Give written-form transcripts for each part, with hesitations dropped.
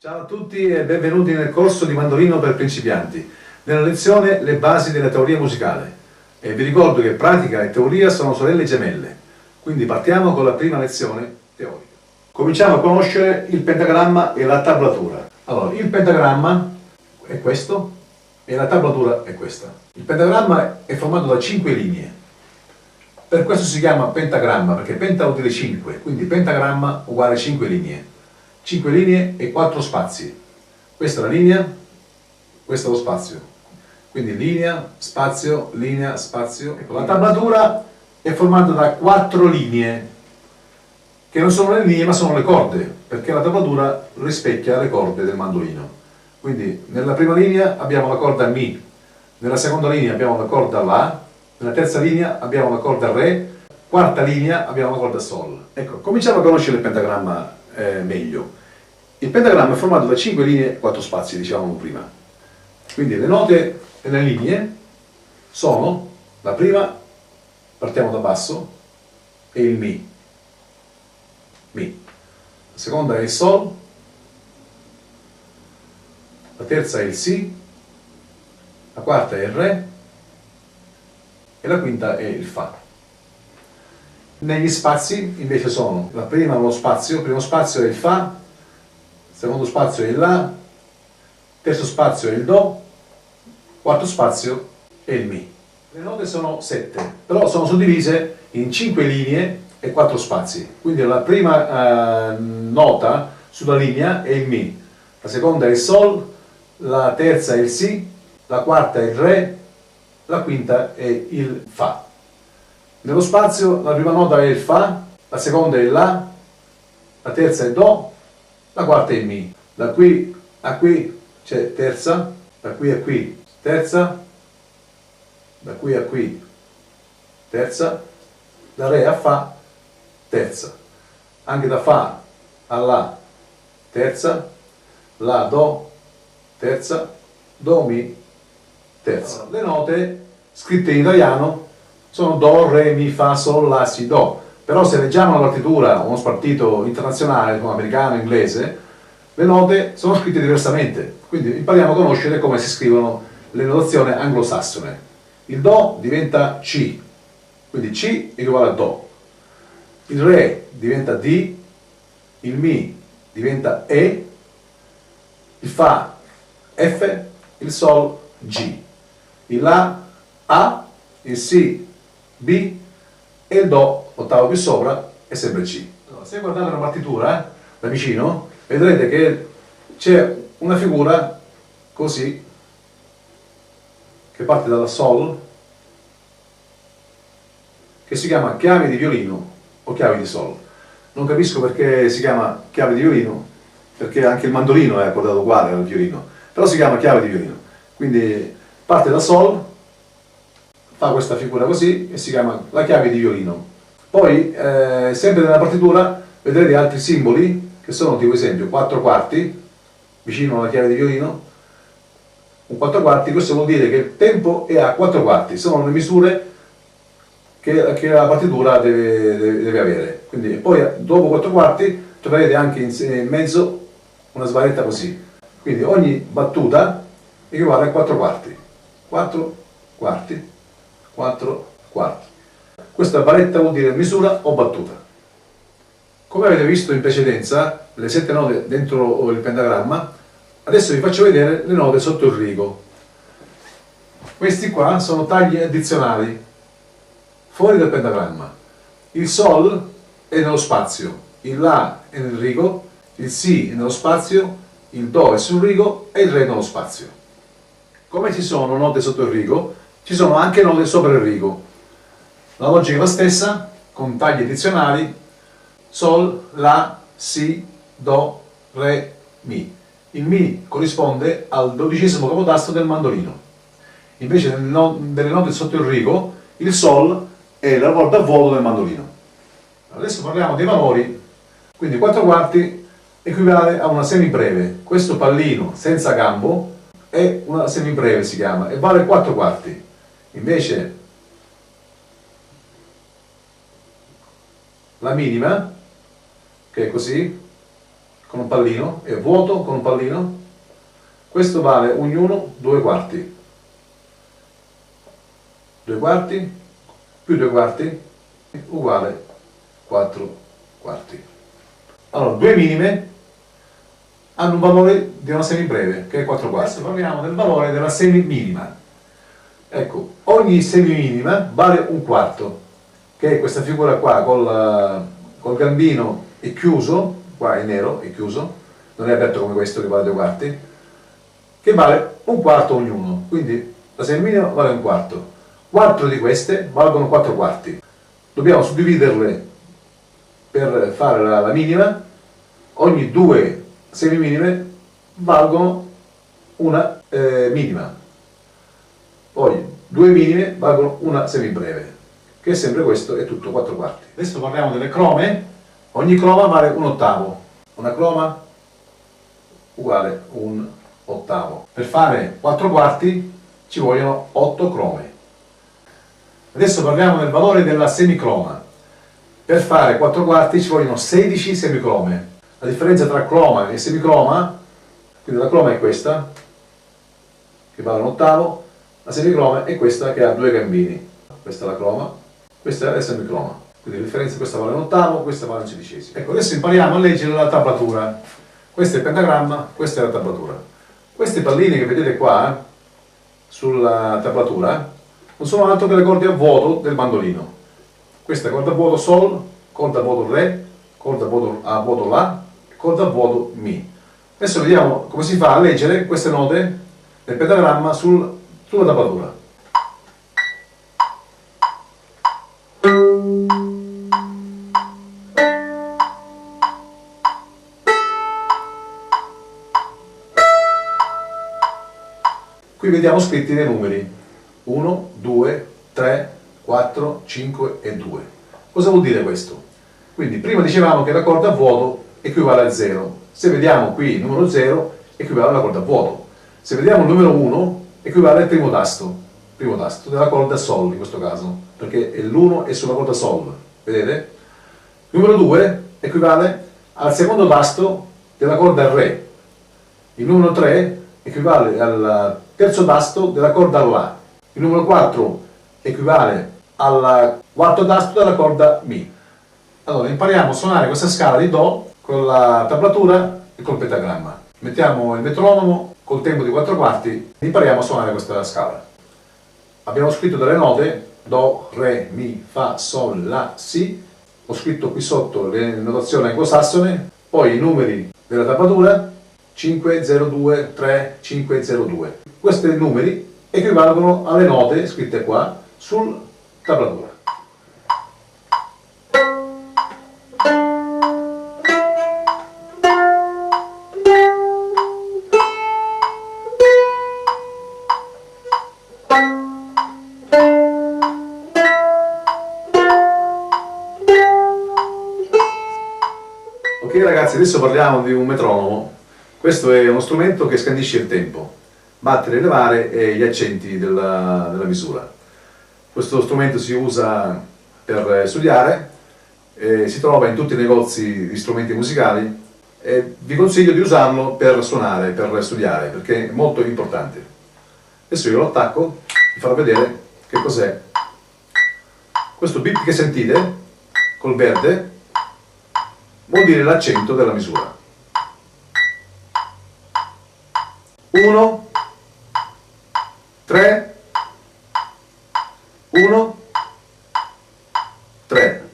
Ciao a tutti e benvenuti nel corso di mandolino per principianti. Nella lezione le basi della teoria musicale. E vi ricordo che pratica e teoria sono sorelle gemelle. Quindi partiamo con la prima lezione teorica. Cominciamo a conoscere il pentagramma e la tablatura. Allora, il pentagramma è questo e la tablatura è questa. Il pentagramma è formato da 5 linee. Per questo si chiama pentagramma, perché penta vuol dire 5, quindi pentagramma uguale 5 linee. 5 linee e 4 spazi. Questa è la linea, questo è lo spazio. Quindi linea, spazio, linea, spazio. Ecco, la tablatura è formata da 4 linee, che non sono le linee ma sono le corde, perché la tablatura rispecchia le corde del mandolino. Quindi nella prima linea abbiamo la corda Mi, nella seconda linea abbiamo la corda La, nella terza linea abbiamo la corda Re, quarta linea abbiamo la corda Sol. Ecco, cominciamo a conoscere il pentagramma meglio. Il pentagramma è formato da 5 linee e 4 spazi, dicevamo prima. Quindi le note e le linee sono, la prima, partiamo da basso, è il Mi. Mi. La seconda è il Sol, la terza è il Si, la quarta è il Re e la quinta è il Fa. Negli spazi invece sono, la prima lo spazio, il primo spazio è il Fa, il secondo spazio è il La, terzo spazio è il Do, quarto spazio è il Mi. Le note sono 7, però sono suddivise in 5 linee e 4 spazi. Quindi la prima nota sulla linea è il Mi, la seconda è il Sol, la terza è il Si, la quarta è il Re, la quinta è il Fa. Nello spazio la prima nota è il Fa, la seconda è il La, la terza è il Do, la quarta è il Mi. Da qui a qui c'è terza, da qui a qui terza, da qui a qui terza, da Re a Fa terza, anche da Fa a La terza, La Do terza, Do Mi terza. Le note scritte in italiano sono Do, Re, Mi, Fa, Sol, La, Si, Do. Però se leggiamo la partitura, uno spartito internazionale come americano, inglese, le note sono scritte diversamente. Quindi impariamo a conoscere come si scrivono le notazioni anglosassone. Il Do diventa C, quindi C è uguale a Do. Il Re diventa D, il Mi diventa E, il Fa F, il Sol G, il La A, il Si B e il Do, ottavo più sopra, è sempre C. Allora, se guardate la partitura da vicino, vedrete che c'è una figura così, che parte dalla Sol, che si chiama chiave di violino o chiave di Sol. Non capisco perché si chiama chiave di violino, perché anche il mandolino è accordato uguale al violino, però si chiama chiave di violino. Quindi parte da Sol, fa questa figura così e si chiama la chiave di violino. Poi, sempre nella partitura, vedrete altri simboli che sono tipo esempio 4 quarti, vicino alla chiave di violino, un 4 quarti, questo vuol dire che il tempo è a 4 quarti, sono le misure che la partitura deve avere. Quindi, poi dopo 4 quarti troverete anche in mezzo una sbarretta così. Quindi ogni battuta equivale a 4 quarti. 4 quarti. 4 quarti. Questa barretta vuol dire misura o battuta. Come avete visto in precedenza, le 7 note dentro il pentagramma, adesso vi faccio vedere le note sotto il rigo. Questi qua sono tagli addizionali, fuori dal pentagramma. Il Sol è nello spazio, il La è nel rigo, il Si è nello spazio, il Do è sul rigo e il Re nello spazio. Come ci sono note sotto il rigo, ci sono anche note sopra il rigo. La logica è la stessa, con tagli addizionali: Sol, La, Si, Do, Re, Mi. Il Mi corrisponde al 12° capotasto del mandolino. Invece delle note sotto il rigo, il Sol è la corda a volo del mandolino. Adesso parliamo dei valori. Quindi 4 quarti equivale a una semibreve. Questo pallino senza gambo è una semibreve, si chiama, e vale 4 quarti. Invece la minima, che è così, con un pallino e vuoto con un pallino. Questo vale ognuno 2 quarti. 2 quarti più 2 quarti uguale 4 quarti. Allora, 2 minime hanno un valore di una semibreve, che è 4 quarti. Adesso parliamo del valore della semiminima. Ecco, ogni semiminima vale un quarto, che è questa figura qua col gambino è chiuso, qua è nero, è chiuso, non è aperto come questo che vale 2 quarti, che vale un quarto ognuno, quindi la semiminima vale un quarto. 4 di queste valgono 4 quarti. Dobbiamo suddividerle per fare la minima. Ogni 2 semiminime valgono una minima. Poi 2 minime valgono una semibreve, che è sempre questo, è tutto 4 quarti. Adesso parliamo delle crome. Ogni croma vale un ottavo. Una croma uguale un ottavo. Per fare 4 quarti ci vogliono 8 crome. Adesso parliamo del valore della semicroma. Per fare 4 quarti ci vogliono 16 semicrome. La differenza tra croma e semicroma, quindi la croma è questa, che vale un ottavo, la semicroma è questa che ha 2 gambini. Questa è la croma, questa è la semicroma. Quindi la differenza, questa vale un ottavo, questa vale un sedicesimo. Ecco, adesso impariamo a leggere la tablatura. Questo è il pentagramma, questa è la tablatura. Queste palline che vedete qua sulla tablatura non sono altro che le corde a vuoto del mandolino. Questa è corda a vuoto Sol, corda a vuoto Re, corda a vuoto La, corda a vuoto Mi. Adesso vediamo come si fa a leggere queste note del pentagramma sulla tablatura. Qui vediamo scritti dei numeri 1, 2, 3, 4, 5 e 2. Cosa vuol dire questo? Quindi prima dicevamo che la corda a vuoto equivale a 0. Se vediamo qui il numero 0 equivale alla corda a vuoto. Se vediamo il numero 1 equivale al primo tasto della corda Sol in questo caso, perché l'1 è sulla corda Sol, vedete? Il numero 2 equivale al secondo tasto della corda Re. Il numero 3 equivale al terzo tasto della corda La. Il numero 4 equivale al quarto tasto della corda Mi. Allora impariamo a suonare questa scala di Do con la tablatura e col pentagramma. Mettiamo il metronomo col tempo di 4 quarti e impariamo a suonare questa scala. Abbiamo scritto delle note Do, Re, Mi, Fa, Sol, La, Si. Ho scritto qui sotto le notazioni anglosassone, poi i numeri della tablatura 5, 0, 2, 3, 5, 0, 2. Questi numeri equivalgono alle note scritte qua sul tablatura. Ok ragazzi, adesso parliamo di un metronomo. Questo è uno strumento che scandisce il tempo, battere e levare e gli accenti della misura. Questo strumento si usa per studiare, si trova in tutti i negozi di strumenti musicali e vi consiglio di usarlo per suonare, per studiare, perché è molto importante. Adesso io lo attacco, vi farò vedere che cos'è. Questo beat che sentite, col verde, vuol dire l'accento della misura. 1, 3, 1, 3.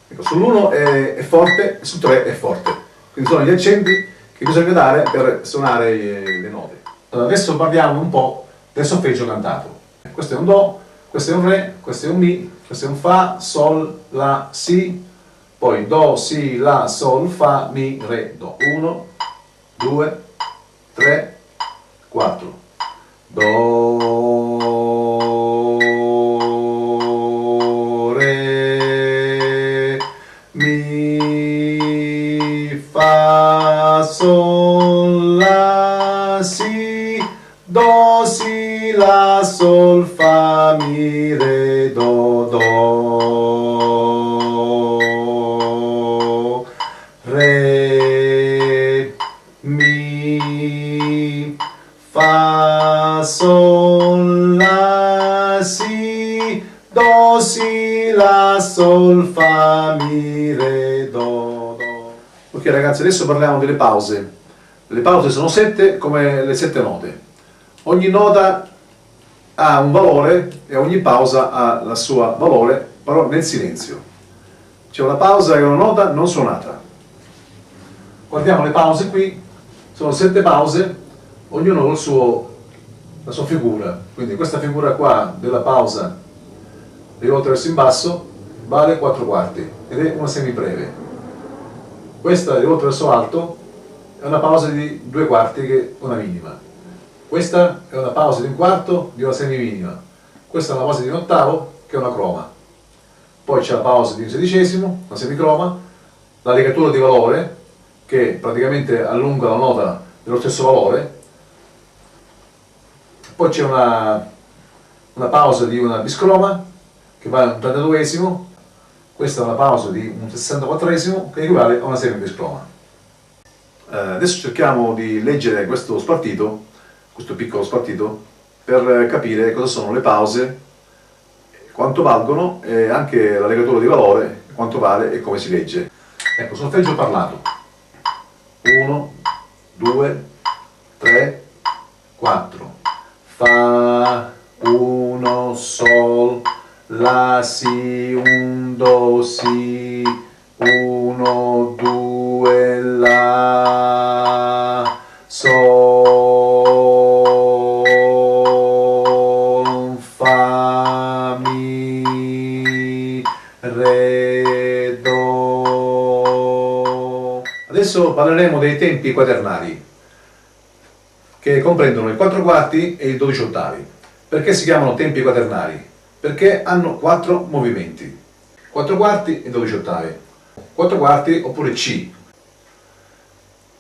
Ecco, sull'1 è forte e sul 3 è forte. Quindi sono gli accenti che bisogna dare per suonare le note. Allora, adesso parliamo un po' del solfeggio cantato. Questo è un Do, questo è un Re, questo è un Mi, questo è un Fa, Sol, La, Si, poi Do, Si, La, Sol, Fa, Mi, Re, Do. 1, 2, 3, 4. Do, Re, Mi, Fa, Sol, La, Si, Do, Si, La, Sol, Fa, Mi, Re, Do, Do, Re, mi, fa, sol, la, si, do, si, la, sol, fa, mi, re, do, do. Ok ragazzi, adesso parliamo delle pause. Le pause sono 7 come le 7 note. Ogni nota ha un valore e ogni pausa ha il suo valore, però nel silenzio. C'è una pausa e una nota non suonata. Guardiamo le pause qui, sono 7 pause, ognuno con la sua figura. Quindi questa figura qua della pausa rivolta verso in basso vale 4 quarti ed è una semibreve. Questa rivolta verso alto è una pausa di 2 quarti che è una minima. Questa è una pausa di un quarto di una semiminima. Questa è una pausa di un ottavo che è una croma. Poi c'è la pausa di un sedicesimo, una semicroma, la legatura di valore che praticamente allunga la nota dello stesso valore. Poi c'è una pausa di una biscroma che vale a un 32esimo. Questa è una pausa di un 64esimo che equivale a una semibiscroma. Adesso cerchiamo di leggere questo spartito, questo piccolo spartito, per capire cosa sono le pause, quanto valgono e anche la legatura di valore, quanto vale e come si legge. Ecco, solfeggio parlato. 1, 2, 3, 4. Fa, 1, sol, la, si, un, do, si, 1, 2, la, sol, fa, mi, re, do. Adesso parleremo dei tempi quaternari, che comprendono il 4 quarti e i 12 ottavi. Perché si chiamano tempi quaternari? Perché hanno 4 movimenti, 4 quarti e 12 ottavi. 4 quarti oppure C.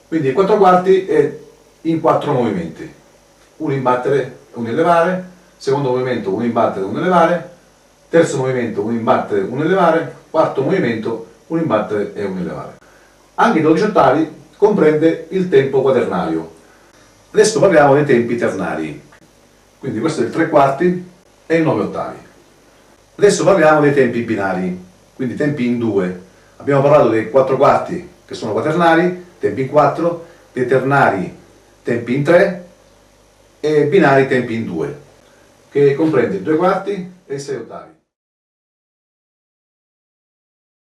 Quindi il 4 quarti è in 4 movimenti. Un imbattere, un elevare, secondo movimento un imbattere, un elevare, terzo movimento un imbattere, un elevare, quarto movimento un imbattere e un elevare. Anche i 12 ottavi comprende il tempo quaternario. Adesso parliamo dei tempi ternari. Quindi questo è il 3 quarti e il 9 ottavi. Adesso parliamo dei tempi binari, quindi tempi in 2. Abbiamo parlato dei 4 quarti che sono quaternari, tempi in 4, dei ternari tempi in 3 e binari tempi in 2, che comprende 2 quarti e 6 ottavi.